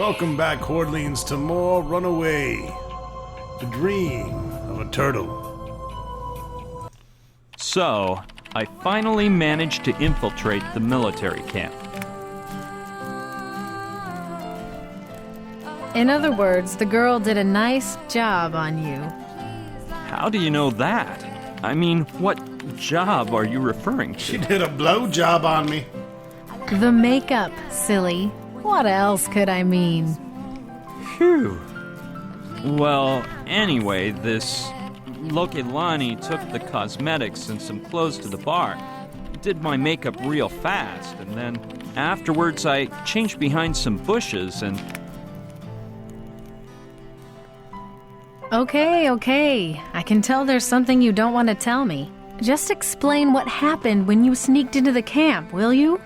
Welcome back, Hordlings, to more Runaway, the dream of a turtle. So, I finally managed to infiltrate the military camp. In other words, the girl did a nice job on you. How do you know that? I mean, what job are you referring She to? did a blow job on me. The makeup, silly. What else could I mean? Phew. Well, anyway, this Lokilani took the cosmetics and some clothes to the bar, did my makeup real fast, and then afterwards I changed behind some bushes and... Okay. I can tell there's something you don't want to tell me. Just explain what happened when you sneaked into the camp, will you?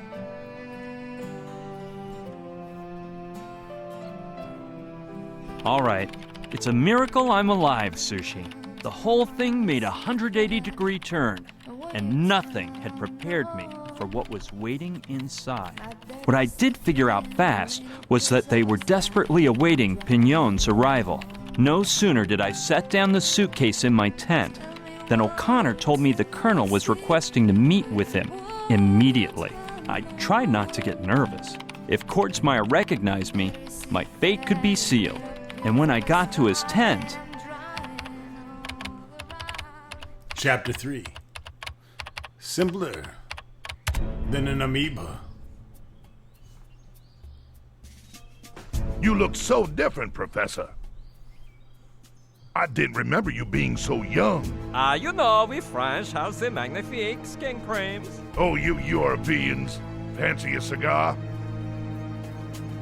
All right, it's a miracle I'm alive, Sushi. The whole thing made a 180-degree turn, and nothing had prepared me for what was waiting inside. What I did figure out fast was that they were desperately awaiting Pignon's arrival. No sooner did I set down the suitcase in my tent than O'Connor told me the colonel was requesting to meet with him immediately. I tried not to get nervous. If Kordsmeyer recognized me, my fate could be sealed. And when I got to his tent... Chapter 3. Simpler than an amoeba. You look so different, Professor. I didn't remember you being so young. You know, we French have the magnifique skin creams. Oh, you Europeans. Fancy a cigar?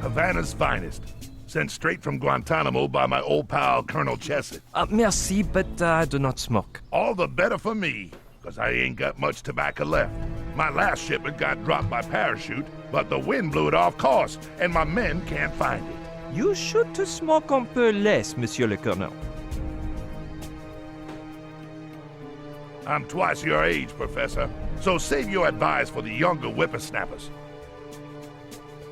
Havana's finest. Sent straight from Guantanamo by my old pal, Colonel Chesed. Merci, but I do not smoke. All the better for me, because I ain't got much tobacco left. My last shipment got dropped by parachute, but the wind blew it off course, and my men can't find it. You should to smoke un peu less, Monsieur le Colonel. I'm twice your age, Professor, so save your advice for the younger whippersnappers.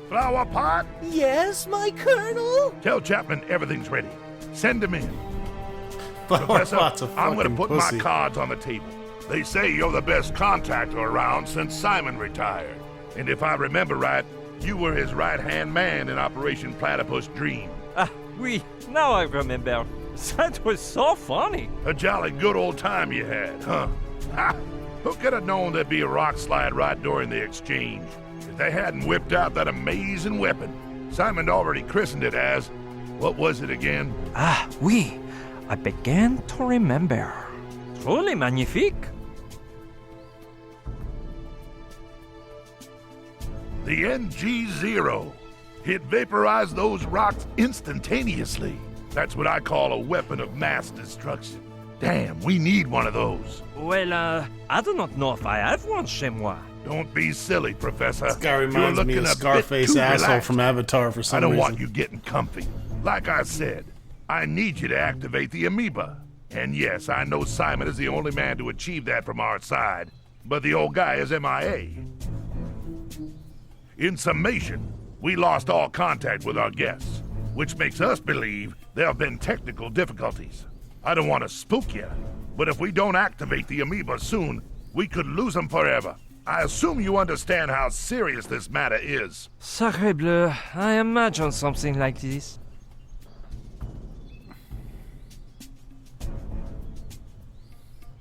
Flower pot? Yes, my colonel? Tell Chapman everything's ready. Send him in. Flower Professor, pot's a I'm gonna fucking put pussy. my cards on the table. They say you're the best contractor around since Simon retired. And if I remember right, you were his right-hand man in Operation Platypus Dream. Oui, now I remember. That was so funny. A jolly good old time you had, huh? Ha! Who could have known there'd be a rock slide right during the exchange? If they hadn't whipped out that amazing weapon, Simon already christened it as, what was it again? Oui, I began to remember. Truly magnifique. The NG-0. It vaporized those rocks instantaneously. That's what I call a weapon of mass destruction. Damn, we need one of those. Well, I do not know if I have one chez moi. Don't be silly, Professor. This guy You're reminds me looking of a bit Scarface too asshole relaxed. from Avatar for some I don't reason. want you getting comfy. Like I said, I need you to activate the Ameba. And yes, I know Simon is the only man to achieve that from our side, but the old guy is MIA. In summation, we lost all contact with our guests, which makes us believe there have been technical difficulties. I don't want to spook you, but if we don't activate the Ameba soon, we could lose them forever. I assume you understand how serious this matter is. Sacre bleu, I imagine something like this.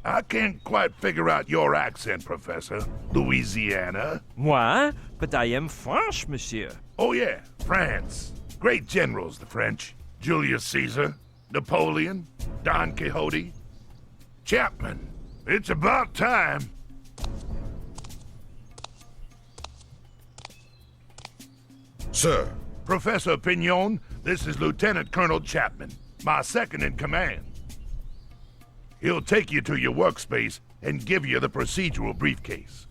I can't quite figure out your accent, Professor. Louisiana? Moi? But I am French, monsieur. Oh yeah, France. Great generals, the French. Julius Caesar, Napoleon, Don Quixote. Chapman, it's about time. Sir, Professor Pignon, this is Lieutenant Colonel Chapman, my second in command. He'll take you to your workspace and give you the procedural briefcase.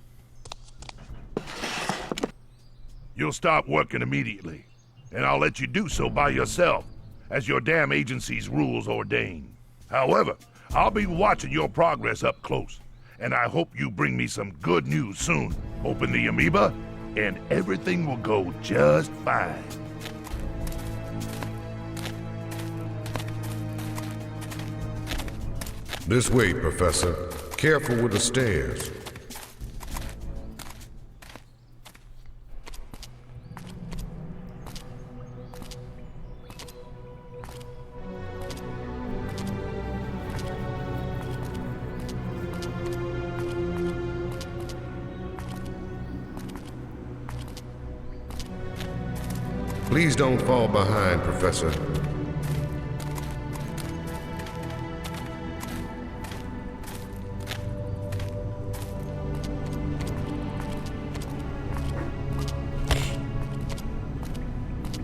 You'll start working immediately, and I'll let you do so by yourself, as your damn agency's rules ordain. However, I'll be watching your progress up close, and I hope you bring me some good news soon. Open the Ameba, and everything will go just fine. This way, Professor. Careful with the stairs. Please don't fall behind, Professor.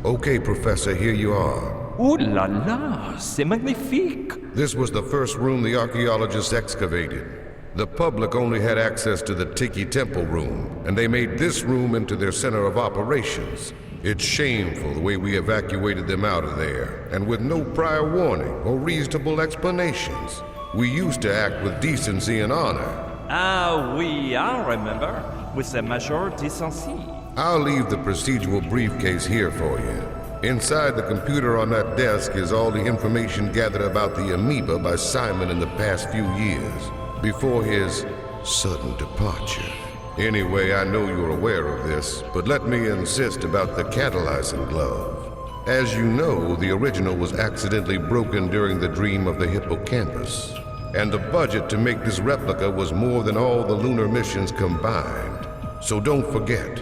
Okay, Professor, here you are. Ooh la la, c'est magnifique. This was the first room the archaeologists excavated. The public only had access to the Tiki Temple room, and they made this room into their center of operations. It's shameful the way we evacuated them out of there, and with no prior warning or reasonable explanations. We used to act with decency and honor. Ah oui, I remember. With the major decency. I'll leave the procedural briefcase here for you. Inside the computer on that desk is all the information gathered about the Ameba by Simon in the past few years, before his sudden departure. Anyway, I know you're aware of this, but let me insist about the catalyzing glove. As you know, the original was accidentally broken during the dream of the hippocampus, and the budget to make this replica was more than all the lunar missions combined. So don't forget,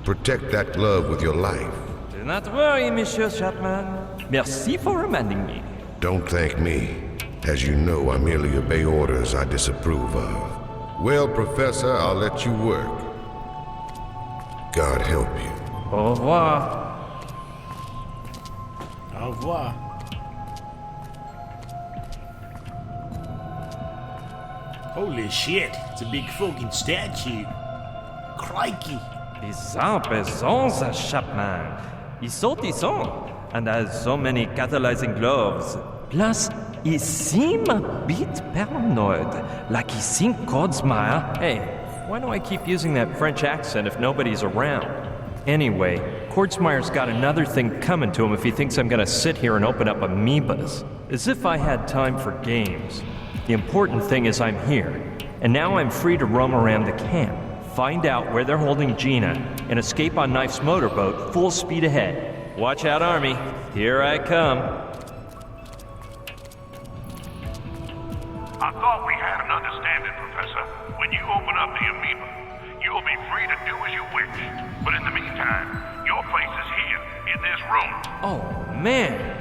protect that glove with your life. Do not worry, Monsieur Chapman. Merci for reminding me. Don't thank me. As you know, I merely obey orders I disapprove of. Well, Professor, I'll let you work. God help you. Au revoir. Au revoir. Holy shit, it's a big fucking statue. Crikey. Bizarre présence, Chapman. Ils sont and has so many catalyzing gloves. Plus, he seem a bit paranoid, like he think Codsmire. Hey, why do I keep using that French accent if nobody's around? Anyway, Codsmire's got another thing coming to him if he thinks I'm gonna sit here and open up amoebas. As if I had time for games. The important thing is I'm here, and now I'm free to roam around the camp, find out where they're holding Gina, and escape on Knife's motorboat full speed ahead. Watch out, Army. Here I come. I thought we had an understanding, Professor. When you open up the Ameba, you'll be free to do as you wish. But in the meantime, your place is here, in this room. Oh, man.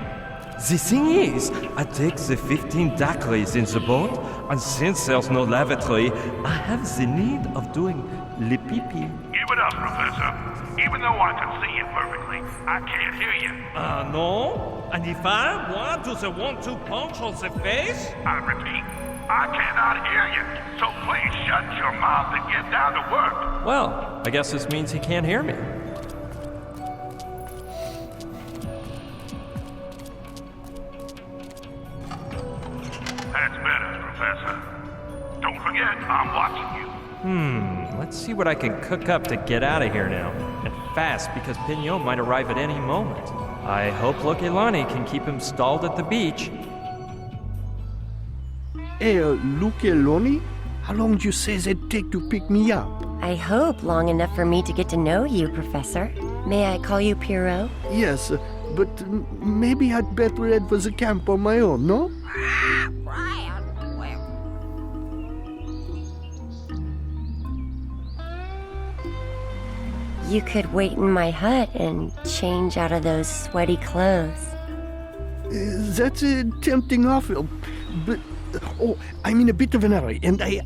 The thing is, I take the 15 daiquiris in the boat, and since there's no lavatory, I have the need of doing le pipi. Give it up, Professor. Even though I can see you perfectly, I can't hear you. No? And if I want to the 1-2 punch on the face? I repeat, I cannot hear you. So please shut your mouth and get down to work. Well, I guess this means he can't hear me. That's better, Professor. Don't forget, I'm watching you. Let's see what I can cook up to get out of here now. And fast, because Pignon might arrive at any moment. I hope Lokelani can keep him stalled at the beach. Hey, Lukeloni? How long do you say it'd take to pick me up? I hope long enough for me to get to know you, Professor. May I call you Pierrot? Yes, but maybe I'd better head for the camp on my own, no? You could wait in my hut and change out of those sweaty clothes. That's a tempting offer, but... Oh, I'm in a bit of an hurry, and I...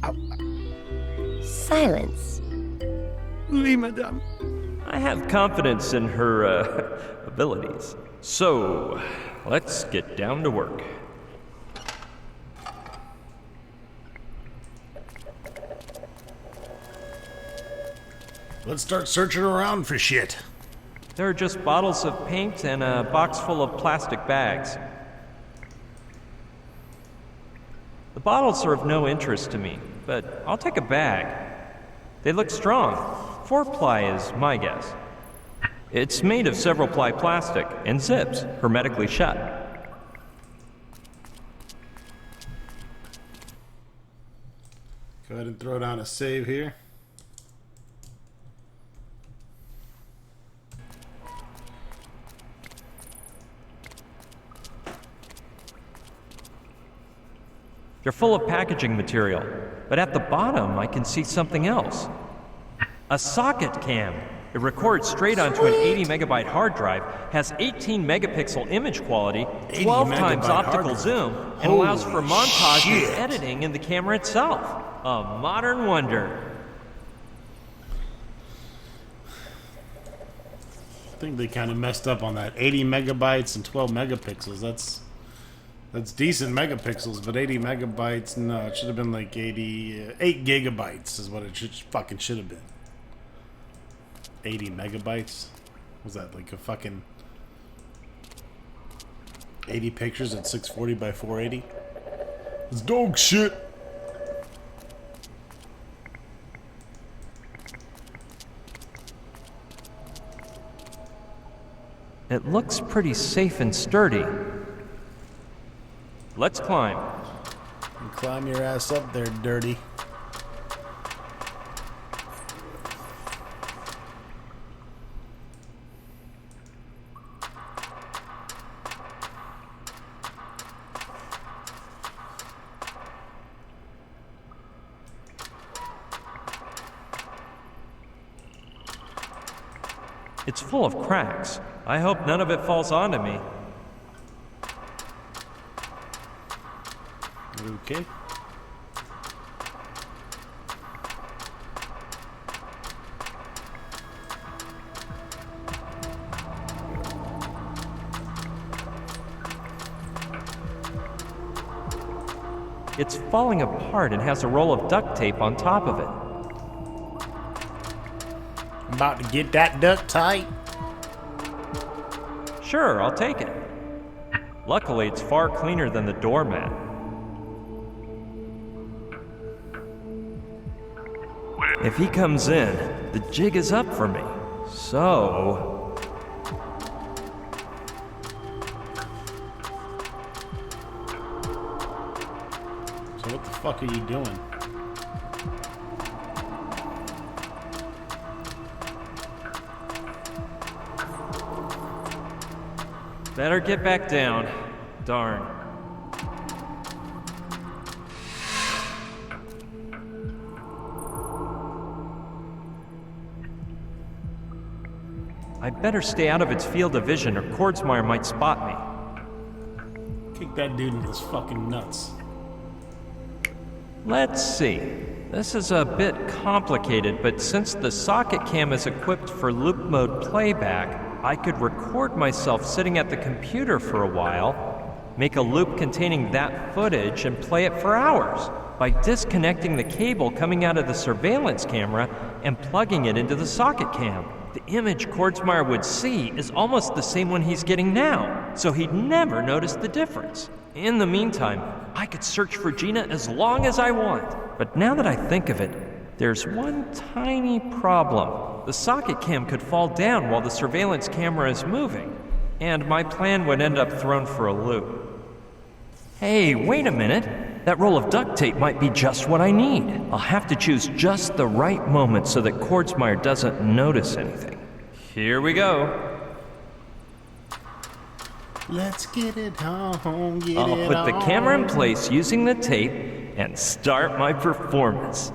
Silence. Oui, madame. I have confidence in her, abilities. So, let's get down to work. Let's start searching around for shit. There are just bottles of paint and a box full of plastic bags. The bottles are of no interest to me, but I'll take a bag. They look strong. 4-ply is my guess. It's made of several ply plastic and zips, hermetically shut. Go ahead and throw down a save here. They're full of packaging material, but at the bottom I can see something else. A socket cam. It records straight onto an 80 megabyte hard drive, has 18 megapixel image quality, 12 times optical zoom, and allows for montage and editing in the camera itself. A modern wonder. I think they kind of messed up on that. 80 megabytes and 12 megapixels. That's decent megapixels, but 80 megabytes, no, it should have been like 8 gigabytes is what it should have been. 80 megabytes? Was that like a fucking 80 pictures at 640 by 480? It's dog shit. It looks pretty safe and sturdy. Let's climb. You climb your ass up there, dirty. It's full of cracks. I hope none of it falls onto me. Okay. It's falling apart and has a roll of duct tape on top of it. About to get that duct tight. Sure, I'll take it. Luckily, it's far cleaner than the doormat. If he comes in, the jig is up for me. So... So what the fuck are you doing? Better get back down. Darn. I better stay out of its field of vision or Kordsmeyer might spot me. Kick that dude in his fucking nuts. Let's see. This is a bit complicated, but since the socket cam is equipped for loop mode playback, I could record myself sitting at the computer for a while, make a loop containing that footage, and play it for hours by disconnecting the cable coming out of the surveillance camera and plugging it into the socket cam. The image Kordsmeyer would see is almost the same one he's getting now, so he'd never notice the difference. In the meantime, I could search for Gina as long as I want. But now that I think of it, there's one tiny problem. The socket cam could fall down while the surveillance camera is moving, and my plan would end up thrown for a loop. Hey, wait a minute. That roll of duct tape might be just what I need. I'll have to choose just the right moment so that Kordsmeyer doesn't notice anything. Here we go. Let's get it on, I'll put the camera in place using the tape and start my performance.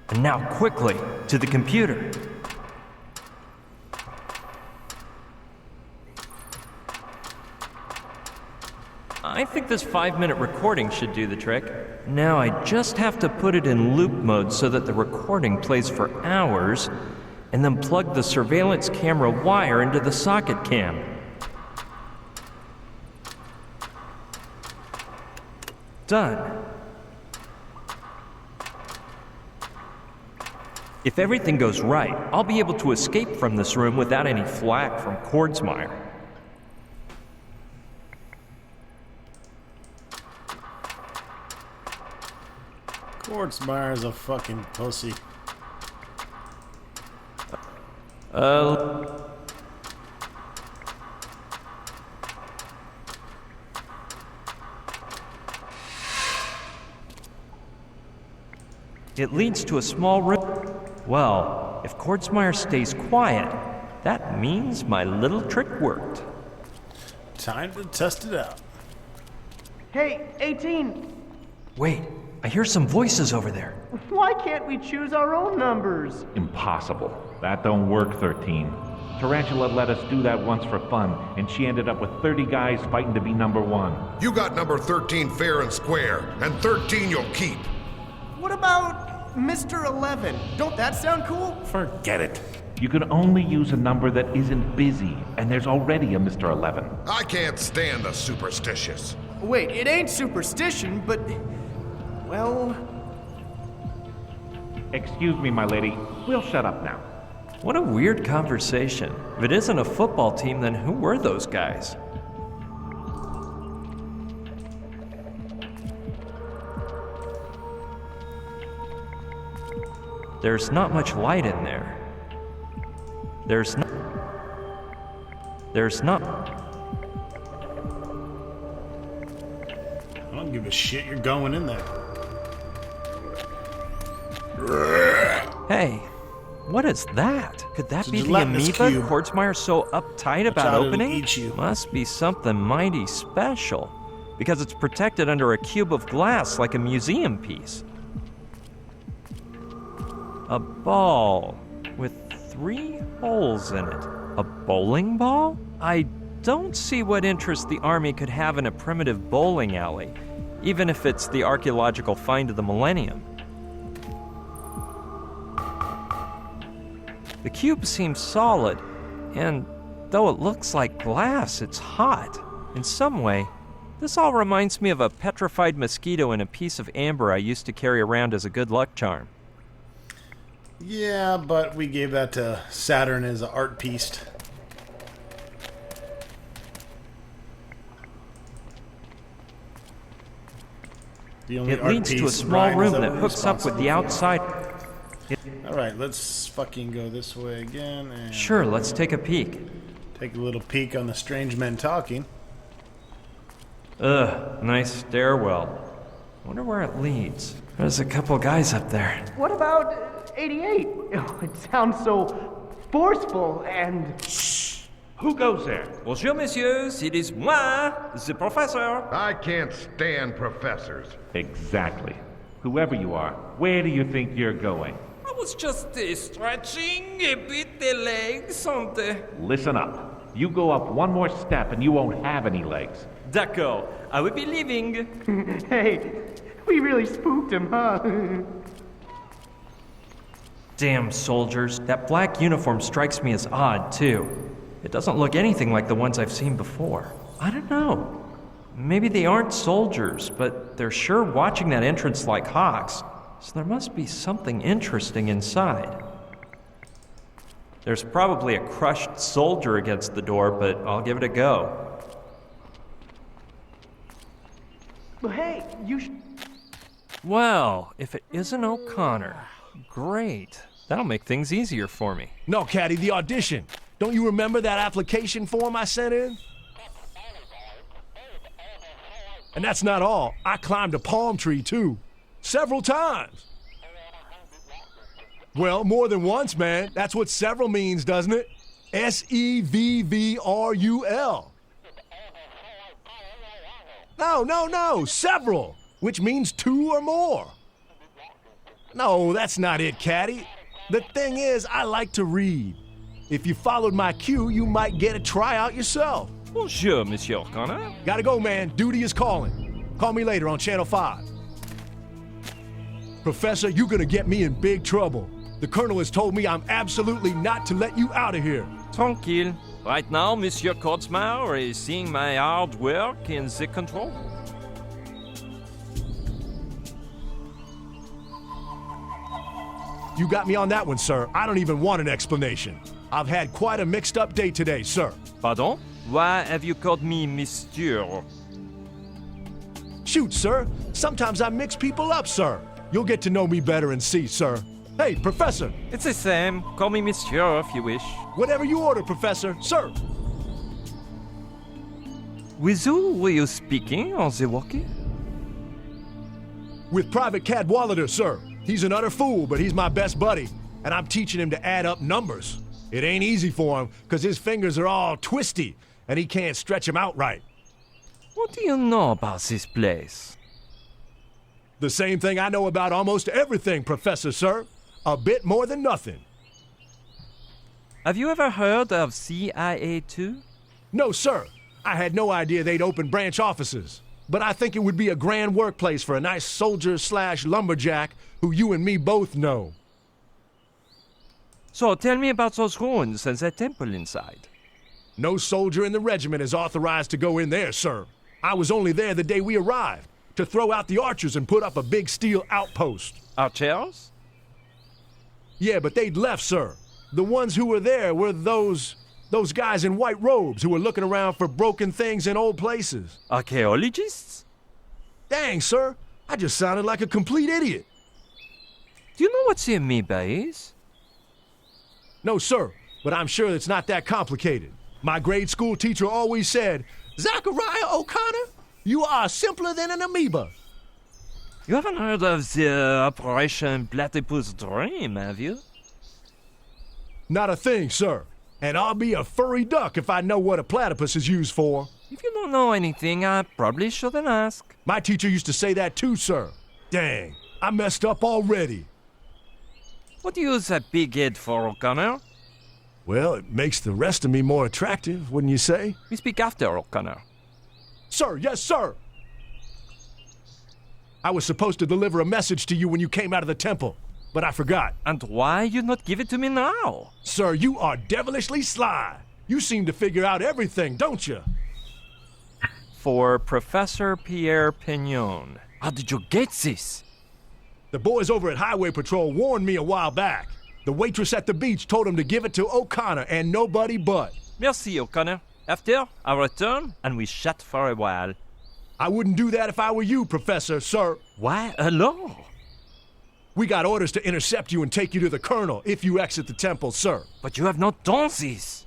And now quickly to the computer. I think this 5-minute recording should do the trick. Now I just have to put it in loop mode so that the recording plays for hours, and then plug the surveillance camera wire into the socket cam. Done. If everything goes right, I'll be able to escape from this room without any flack from Kordsmeyer. Kordsmeyer's a fucking pussy. It leads to a small room. Well, if Kordsmeyer stays quiet, that means my little trick worked. Time to test it out. Hey, 18! Wait, I hear some voices over there. Why can't we choose our own numbers? Impossible. That don't work, 13. Tarantula let us do that once for fun, and she ended up with 30 guys fighting to be number 1. You got number 13 fair and square, and 13 you'll keep. What about Mr. 11? Don't that sound cool? Forget it. You can only use a number that isn't busy, and there's already a Mr. 11. I can't stand the superstitious. Wait, it ain't superstition, but... well... Excuse me, my lady. We'll shut up now. What a weird conversation. If it isn't a football team, then who were those guys? There's not much light in there. There's not. I don't give a shit. You're going in there. Hey, what is that? Could that It's a be the gelatinous amoeba cube. Kordsmeyer's so uptight about out, it'll opening? eat you. Must be something mighty special, because it's protected under a cube of glass like a museum piece. A ball with 3 holes in it. A bowling ball? I don't see what interest the Army could have in a primitive bowling alley, even if it's the archaeological find of the millennium. The cube seems solid, and though it looks like glass, it's hot. In some way, this all reminds me of a petrified mosquito in a piece of amber I used to carry around as a good luck charm. Yeah, but we gave that to Saturn as an art piece. The only It art leads to a piece, small Brian, is room that that we're hooks up with the responsible outside. for. Alright, let's fucking go this way again. And Sure, let's take a peek. take a little peek on the strange men talking. Ugh, nice stairwell. Wonder where it leads. There's a couple guys up there. What about 88? Oh, it sounds so forceful and... Who goes there? Bonjour, messieurs. It is moi, the professor. I can't stand professors. Exactly. Whoever you are, where do you think you're going? I was just stretching a bit the legs on the... Listen up. You go up one more step and you won't have any legs. D'accord. I will be leaving. Hey, we really spooked him, huh? Damn soldiers. That black uniform strikes me as odd, too. It doesn't look anything like the ones I've seen before. I don't know. Maybe they aren't soldiers, but they're sure watching that entrance like hawks, so there must be something interesting inside. There's probably a crushed soldier against the door, but I'll give it a go. Well, hey, you Well, if it isn't O'Connor, great. That'll make things easier for me. No, Caddy, the audition. Don't you remember that application form I sent in? And that's not all. I climbed a palm tree, too. Several times. Well, more than once, man. That's what several means, doesn't it? S-E-V-V-R-U-L. No, several, which means 2 or more. No, that's not it, Caddy. The thing is, I like to read. If you followed my cue, you might get a tryout yourself. Bonjour, Monsieur O'Connor. Gotta go, man. Duty is calling. Call me later on Channel 5. Professor, you're gonna get me in big trouble. The Colonel has told me I'm absolutely not to let you out of here. Tranquille. Right now, Monsieur Kordsmeyer is seeing my hard work in the control. You got me on that one, sir. I don't even want an explanation. I've had quite a mixed up day today, sir. Pardon? Why have you called me Monsieur? Shoot, sir. Sometimes I mix people up, sir. You'll get to know me better and see, sir. Hey, Professor. It's the same. Call me Monsieur if you wish. Whatever you order, Professor. Sir. With who were you speaking on the walkie? With Private Cadwallader, sir. He's an utter fool, but he's my best buddy, and I'm teaching him to add up numbers. It ain't easy for him, because his fingers are all twisty, and he can't stretch them out right. What do you know about this place? The same thing I know about almost everything, Professor, sir. A bit more than nothing. Have you ever heard of CIA 2? No, sir. I had no idea they'd open branch offices. But I think it would be a grand workplace for a nice soldier/lumberjack who you and me both know. So tell me about those ruins and the temple inside. No soldier in the regiment is authorized to go in there, sir. I was only there the day we arrived, to throw out the archers and put up a big steel outpost. Archers? Yeah, but they'd left, sir. The ones who were there were those guys in white robes who were looking around for broken things in old places. Archaeologists? Dang, sir. I just sounded like a complete idiot. Do you know what the Ameba is? No, sir, but I'm sure it's not that complicated. My grade school teacher always said, "Zachariah O'Connor, you are simpler than an amoeba." You haven't heard of the Operation Platypus Dream, have you? Not a thing, sir. And I'll be a furry duck if I know what a platypus is used for. If you don't know anything, I probably shouldn't ask. My teacher used to say that too, sir. Dang, I messed up already. What do you use that big head for, O'Connor? Well, it makes the rest of me more attractive, wouldn't you say? We speak after, O'Connor. Sir, yes, sir. I was supposed to deliver a message to you when you came out of the temple, but I forgot. And why you not give it to me now? Sir, you are devilishly sly. You seem to figure out everything, don't you? For Professor Pierre Pignon. How did you get this? The boys over at Highway Patrol warned me a while back. The waitress at the beach told him to give it to O'Connor and nobody but. Merci, O'Connor. After, I return and we chat for a while. I wouldn't do that if I were you, Professor, sir. Why alone? We got orders to intercept you and take you to the Colonel if you exit the temple, sir. But you have not done this.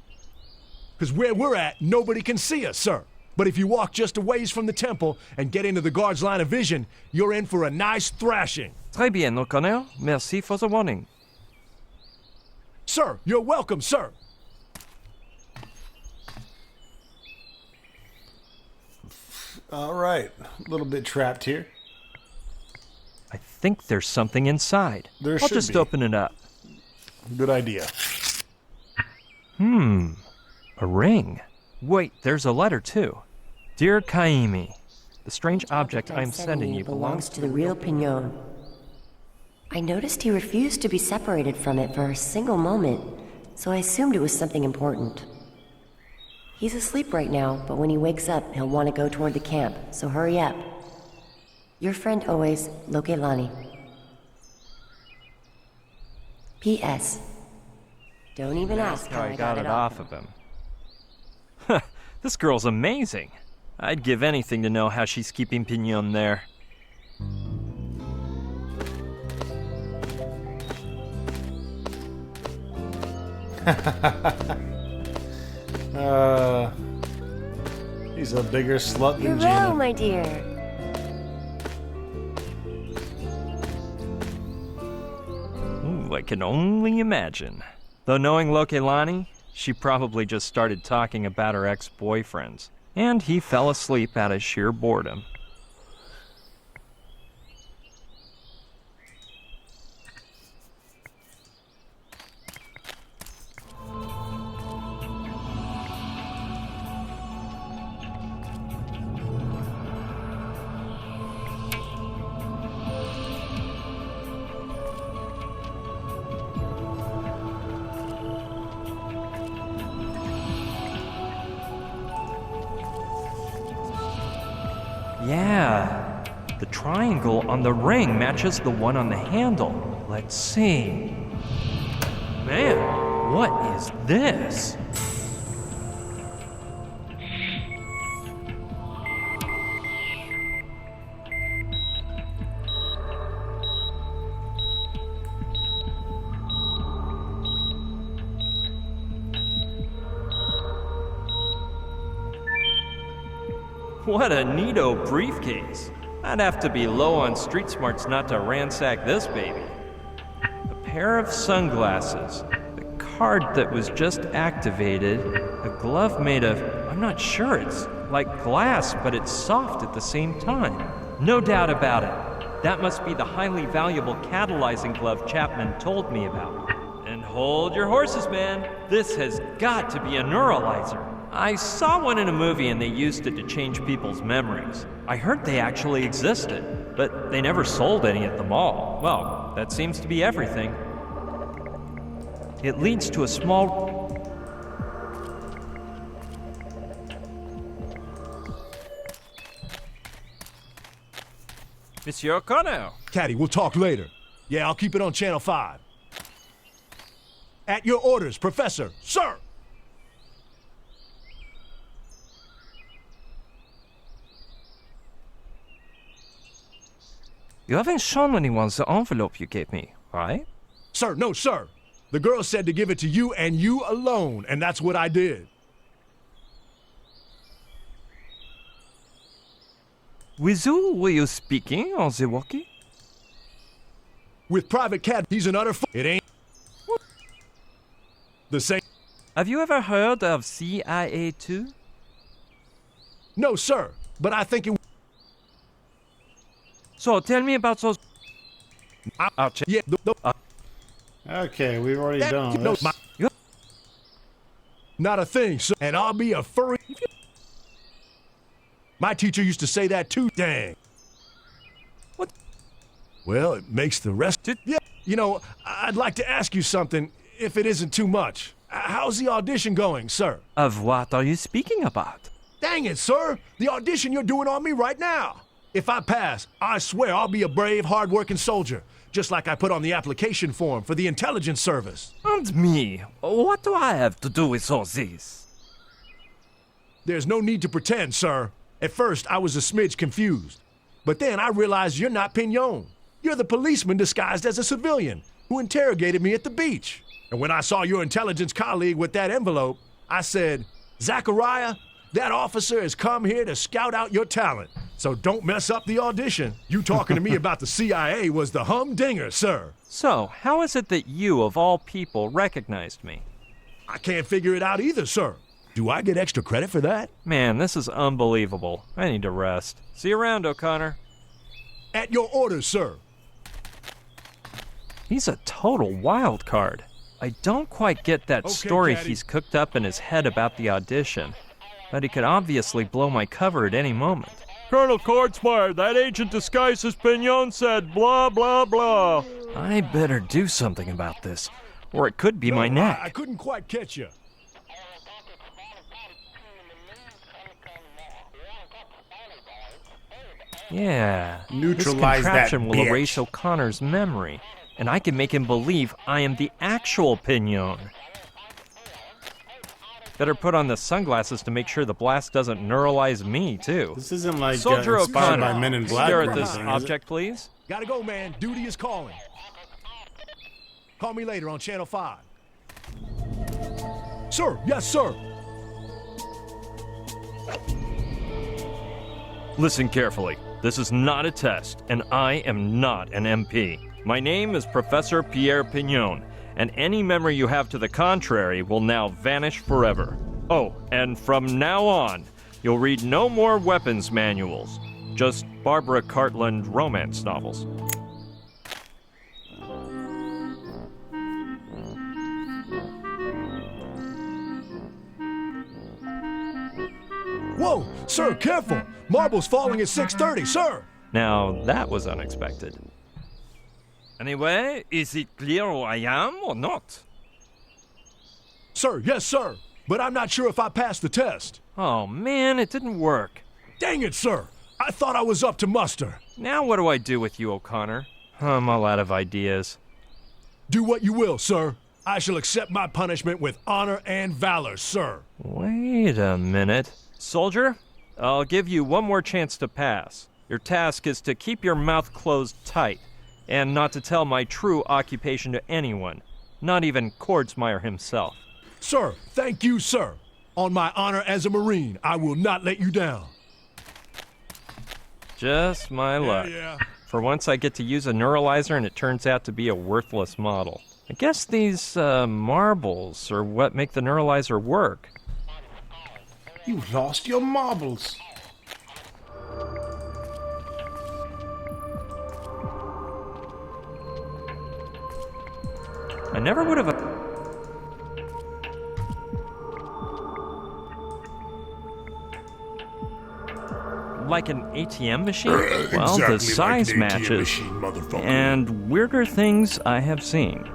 Because where we're at, nobody can see us, sir. But if you walk just a ways from the temple and get into the guard's line of vision, you're in for a nice thrashing. Très bien, O'Connor. Merci for the warning. Sir, you're welcome, sir. All right. A little bit trapped here. I think there's something inside. There I'll should just be. open it up. Good idea. A ring. Wait, there's a letter too. Dear Kaimi, the strange object I'm sending you belongs to the real Pignon. I noticed he refused to be separated from it for a single moment, so I assumed it was something important. He's asleep right now, but when he wakes up, he'll want to go toward the camp, so hurry up. Your friend always, Lokelani. P.S. Don't even ask how I got it off of him. This girl's amazing. I'd give anything to know how she's keeping Pignon there. He's a bigger slut than Hello, Janet. my dear. Ooh, I can only imagine. Though knowing Lokelani, she probably just started talking about her ex-boyfriends. And he fell asleep out of sheer boredom. Yeah, the triangle on the ring matches the one on the handle. Let's see. Man, what is this? What a neato briefcase. I'd have to be low on street smarts not to ransack this baby. A pair of sunglasses, the card that was just activated, a glove made of, I'm not sure, it's like glass, but it's soft at the same time. No doubt about it. That must be the highly valuable catalyzing glove Chapman told me about. And hold your horses, man. This has got to be a neuralizer. I saw one in a movie and they used it to change people's memories. I heard they actually existed, but they never sold any at the mall. Well, that seems to be everything. It leads to a small... Monsieur O'Connor. Caddy, we'll talk later. Yeah, I'll keep it on Channel 5. At your orders, Professor. Sir! You haven't shown anyone the envelope you gave me, right? Sir, no, sir. The girl said to give it to you and you alone, and that's what I did. With who were you speaking on the walkie? With Private Cat, he's an utter It ain't... the same... Have you ever heard of CIA 2? No, sir, but I think it... So, tell me about those... I'll check. Yeah, Okay, we've already done no, this. not a thing, sir. And I'll be a furry... My teacher used to say that too, dang. What? Well, it makes the rest... Yeah, you know, I'd like to ask you something, if it isn't too much. How's the audition going, sir? Of what are you speaking about? Dang it, sir! The audition you're doing on me right now! If I pass, I swear I'll be a brave, hard-working soldier, just like I put on the application form for the intelligence service. And me? What do I have to do with all this? There's no need to pretend, sir. At first, I was a smidge confused. But then I realized you're not Pignon. You're the policeman disguised as a civilian who interrogated me at the beach. And when I saw your intelligence colleague with that envelope, I said, Zachariah, that officer has come here to scout out your talent. So don't mess up the audition. You talking to me about the CIA was the humdinger, sir. So, how is it that you, of all people, recognized me? I can't figure it out either, sir. Do I get extra credit for that? Man, this is unbelievable. I need to rest. See you around, O'Connor. At your orders, sir. He's a total wild card. I don't quite get that story Daddy. he's cooked up in his head about the audition, but he could obviously blow my cover at any moment. Colonel Kordsmeyer, that agent disguised as Pignon said blah, blah, blah. I better do something about this, or it could be my neck. I couldn't quite catch you. Yeah, Neutralize this contraption that will bitch. erase O'Connor's memory, and I can make him believe I am the actual Pignon. Better put on the sunglasses to make sure the blast doesn't neuralize me, too. This isn't like Soldier inspired O'Connor, by Men in Black. stare or at this anything, is it? object, please. Gotta go, man. Duty is calling. Call me later on Channel 5. Sir, yes, sir. Listen carefully. This is not a test, and I am not an MP. My name is Professor Pierre Pignon, and any memory you have to the contrary will now vanish forever. Oh, and from now on, you'll read no more weapons manuals, just Barbara Cartland romance novels. Whoa, sir, careful. Marble's falling at 6:30, sir. Now, that was unexpected. Anyway, is it clear who I am or not? Sir, yes, sir. But I'm not sure if I passed the test. Oh, man, it didn't work. Dang it, sir. I thought I was up to muster. Now what do I do with you, O'Connor? I'm all out of ideas. Do what you will, sir. I shall accept my punishment with honor and valor, sir. Wait a minute. Soldier, I'll give you one more chance to pass. Your task is to keep your mouth closed tight, and not to tell my true occupation to anyone, not even Kordsmeyer himself. Sir, thank you, sir. On my honor as a Marine, I will not let you down. Just my luck. Yeah. For once I get to use a neuralizer and it turns out to be a worthless model. I guess these marbles are what make the neuralizer work. You lost your marbles. I never would have... Like an ATM machine? Well, the size like an ATM matches. machine, motherfucker. And weirder things I have seen.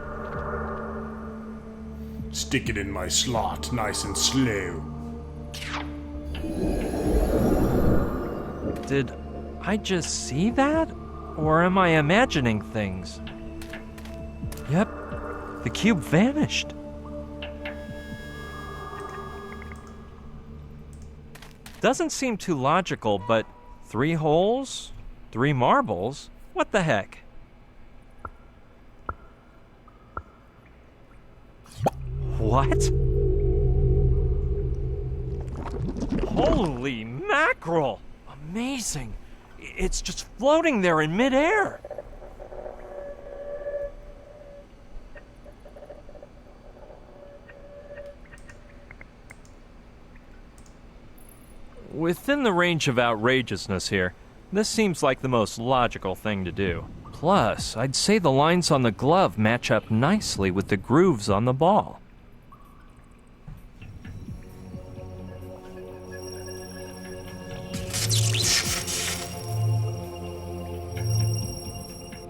Stick it in my slot, nice and slow. Did I just see that? Or am I imagining things? Yep, the cube vanished. Doesn't seem too logical, but 3 holes? 3 marbles? What the heck? What? Holy mackerel! Amazing! It's just floating there in midair! Within the range of outrageousness here, this seems like the most logical thing to do. Plus, I'd say the lines on the glove match up nicely with the grooves on the ball.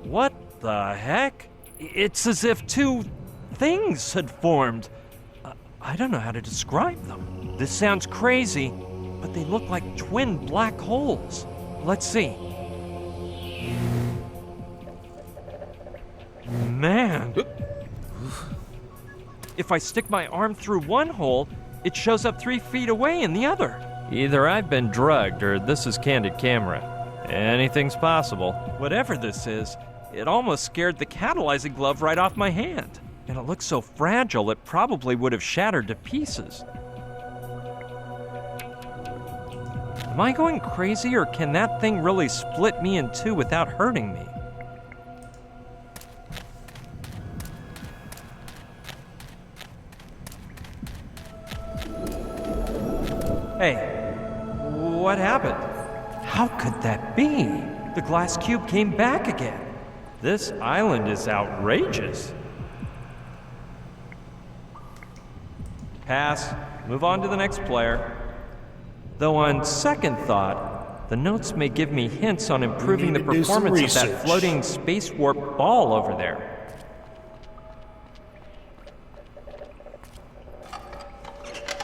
What the heck? It's as if 2 things had formed. I don't know how to describe them. This sounds crazy, but they look like twin black holes. Let's see. Man. If I stick my arm through one hole, it shows up 3 feet away in the other. Either I've been drugged or this is candid camera. Anything's possible. Whatever this is, it almost scared the catalyzing glove right off my hand. And it looks so fragile, it probably would have shattered to pieces. Am I going crazy, or can that thing really split me in 2 without hurting me? Hey, what happened? How could that be? The glass cube came back again. This island is outrageous. Pass. Move on to the next player. Though on second thought, the notes may give me hints on improving the performance of that floating space warp ball over there.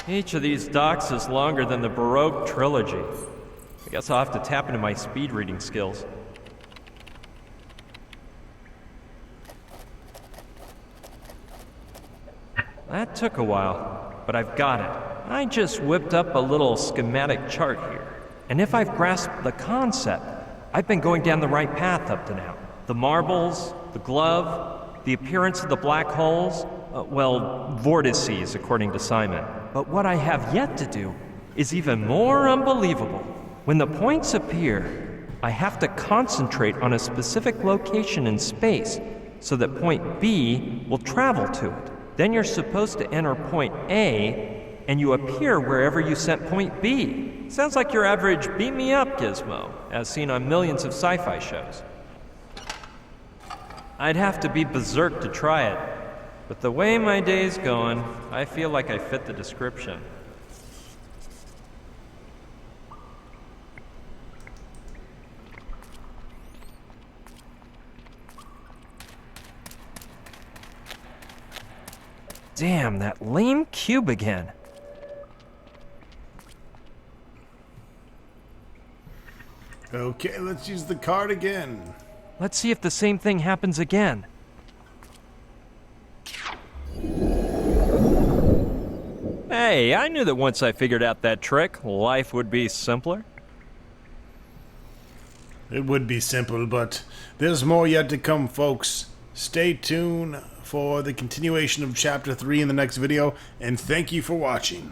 Each of these docks is longer than the Baroque trilogy. I guess I'll have to tap into my speed reading skills. That took a while, but I've got it. I just whipped up a little schematic chart here. And if I've grasped the concept, I've been going down the right path up to now. The marbles, the glove, the appearance of the black holes, vortices, according to Simon. But what I have yet to do is even more unbelievable. When the points appear, I have to concentrate on a specific location in space so that point B will travel to it. Then you're supposed to enter point A, and you appear wherever you sent point B. Sounds like your average beat-me-up gizmo, as seen on millions of sci-fi shows. I'd have to be berserk to try it, but the way my day's going, I feel like I fit the description. Damn, that lame cube again. Okay, let's use the card again. Let's see if the same thing happens again. Hey, I knew that once I figured out that trick, life would be simpler. It would be simple, but there's more yet to come, folks. Stay tuned for the continuation of Chapter 3 in the next video, and thank you for watching.